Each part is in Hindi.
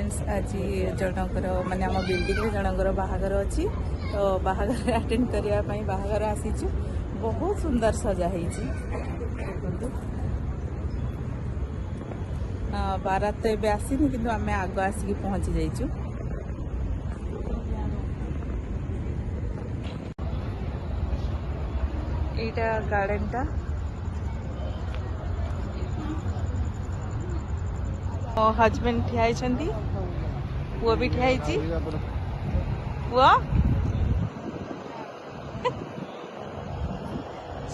फ्रेंड्स आज जनकर माने आम बिल्डिंग जनकर बाहागर अच्छी तो बाहागर अटेंड करने बाहागर आसीचु बहुत सुंदर सजा देखो बारात तो एवं आसीनी कि आम आग आसिक पहुँची जाइचु एटा गार्डन टा हजबैंड ठियाई पुआ भी ठियाई पुआ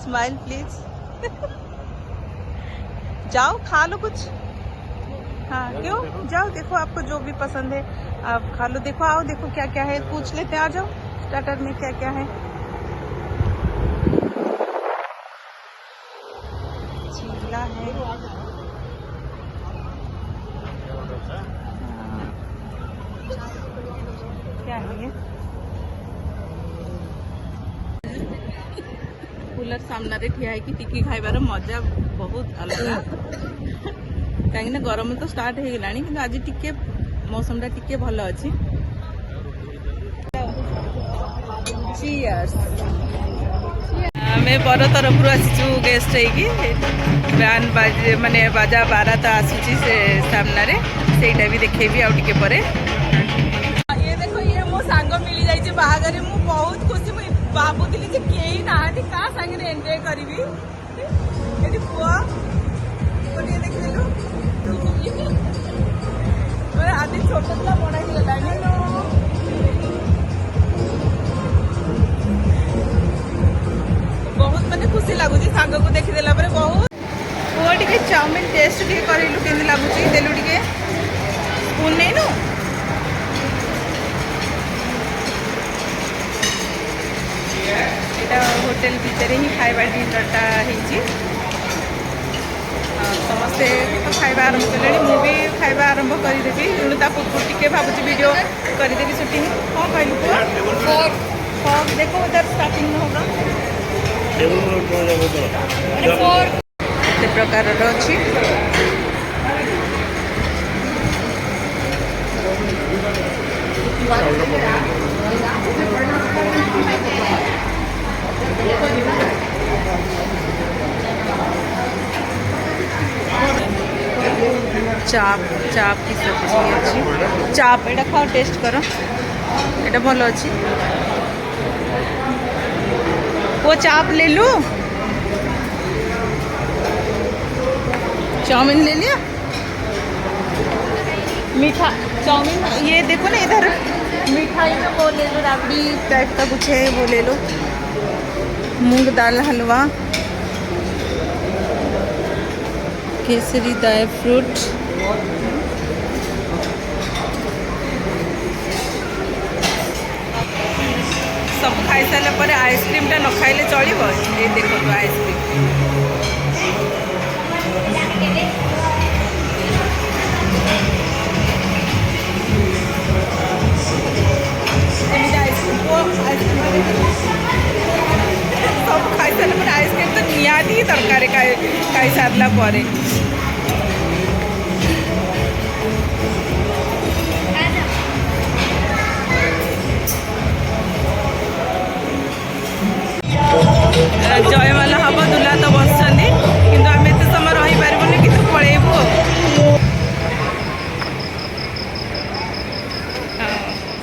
स्माइल प्लीज जाओ खा लो कुछ। हाँ क्यों जाओ देखो आपको जो भी पसंद है आप खा लो। देखो आओ देखो क्या क्या है पूछ लेते हैं। आ जाओ स्टार्टर में क्या क्या है। चीला है क्या है ये कूलर सामने ठिया है कि टिकी खाइबार मजा बहुत अलग कहीं गरम तो स्टार्ट हो गलानी कि आज टिके मौसम टा टिके भल अच्छी। आमे बर तरफ आसीचु गेस्ट है बैंड बाजे माने बाजा बारात आसुची से सामने सेटा भी देखेबी आउ टिके परे। ये देखो ये मो सांग मिली जाइए बाहागर मु बहुत खुशी मु भाबुली जे केही नाहती का संगे एंजॉय करिवि एटी पुआ कोटी देखिलु और आदि छोटा सा बड़ा ही गलानी बहुत माने खुशी लगुच सांग को देखीदेला बहुत पुआ टिके चाउमिन टेस्ट टिके करिलु केमि लगुच देलु टिके स्पून नहीं नु एटा होटल भितर ही खाइबा डिनरटा होइची समस्ते तो खाइबा आरंभ कले मु भी खाइबा आरंभ करदेवी तेणुता पूर्व टिके भावुँ वीडियो करदेवी शूटिंग कौन कहलु फॉग देखो उधर स्टार्टिंग में होगा प्रकार अच्छी चाप चाप की सब्जी अच्छी चाप एटा खाओ टेस्ट करो एटा भल अच्छी वो चाप ले लूं चाउमीन ले लिया मीठा चाउमीन ये देखो ना इधर मिठाई में वो ले लो राबड़ी टाइप का कुछ है वो ले लो मूंग दाल हलवा केसरी ड्राई फ्रूट सब खाई सारा पर आइसक्रीम टा न खाइले चलिबो। ये देखो तो आइसक्रीम सब खाई सारा पर आइसक्रीम तो निहाती दरकार खाई सारा पर जयमाला हम दुला तो बस कि आम एत समय रही पार्बन कि पलैबू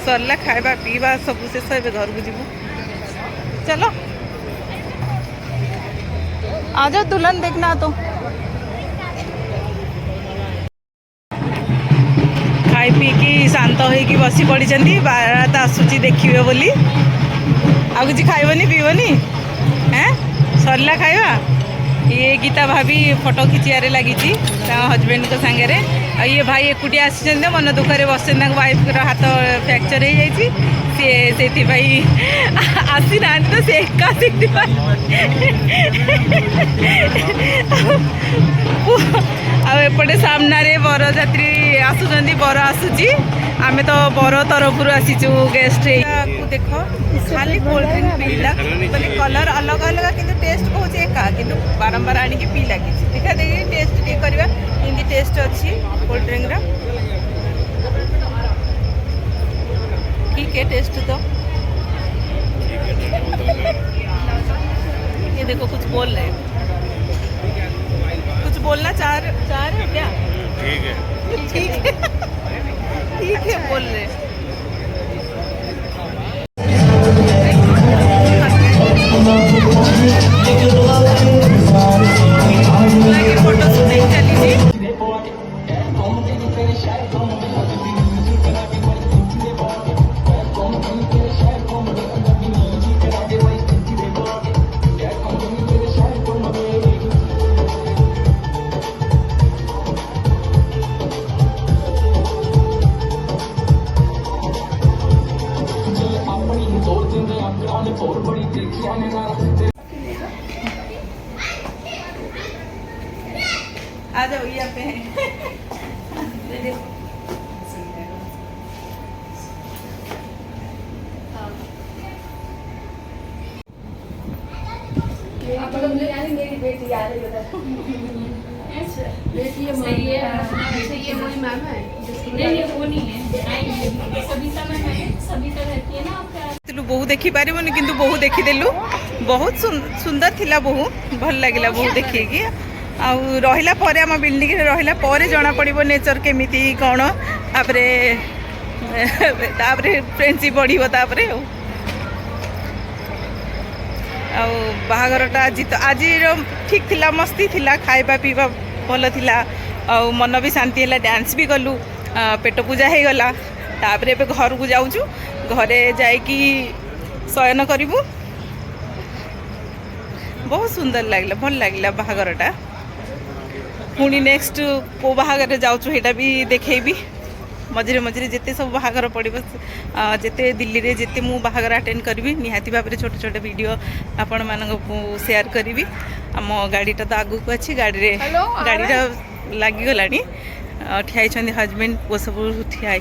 सरला खाइबा पीवा सब शेष ए घर को जीवु चलो आ जाओ दुल्हन देखना तो खाई पी की शांत होइकी बसी पड़ी बारात आसुची देखिए बोली आ किसी खाइबनी पीबनी हैं सरला खाइबा। ये गीता भाभी फोटो खिचियारे लगी हजबैंड को सांगे ये भाई एकुटिया आसी मन दुखरे बस वाइफ हाथ फ्रैक्चर हो जाए से आसी ना तो से एका आउपटे सामने बरजात्री आसुँच बर आसूची आमे तो बर तरफ आसीचु गेस्ट देख खाली कोल्ड ड्रिंक पीला बोले कलर अलग अलग किंतु टेस्ट कौन एका किंतु बारंबार आनिकी पी लगी देखा देखिए टेस्ट टे करवा हिंदी टेस्ट अच्छी कोल्ड ड्रिंक टेस्ट तो। ये देखो कुछ बोल रहे हैं, कुछ बोलना चाह रहे हो क्या? ठीक है, ठीक है, ठीक है बोल रहे हैं। फोटो शूटिंग चली थी। आ जाओ यहाँ पे आप लोग ले आए, मेरी बेटी आ रही है बेटी ये वही मैम है। नहीं वो नहीं है, सविता मैम है, सविता रहती है ना आपका। बहु देखी पारिबनी किंतु बहु देखी देलु। बहुत सुंदर थिला बहु, भल लागिला बहु देखिए आउ रहिला परे आम बिल्डिंग रे रहिला परे जना पड़िबो नेचर केमिति कोन तापरे तापरे फ्रेंडशिप बढ़िबो तापरे आउ बाहागरटा आज ठीक थिला, मस्ती थिला, खाइबा पीबा भल थिला, आउ मन भी शांति हैला, डांस भी कलु, पेट पूजा हो गला। तापरे एबे घर को जाउछु, घरे जाइकी शयन करिबु। बहुत सुंदर लागला, भल लागला बाहागरटा। पुणी नेक्स्ट को बाहागर जाउछु हेटा भी देखेबी। मझे मझे जिते सब बाहागर पड़ो, जिते दिल्ली रे जिते मु बाहागर अटेंड करी निहाती भाव में छोटे छोटे वीडियो आपण मानक शेयर करी। आम गाड़ीटा तो आगू को अच्छी, गाड़ीटा लगिगला, ठिया हजबैंड वो सब ठिया।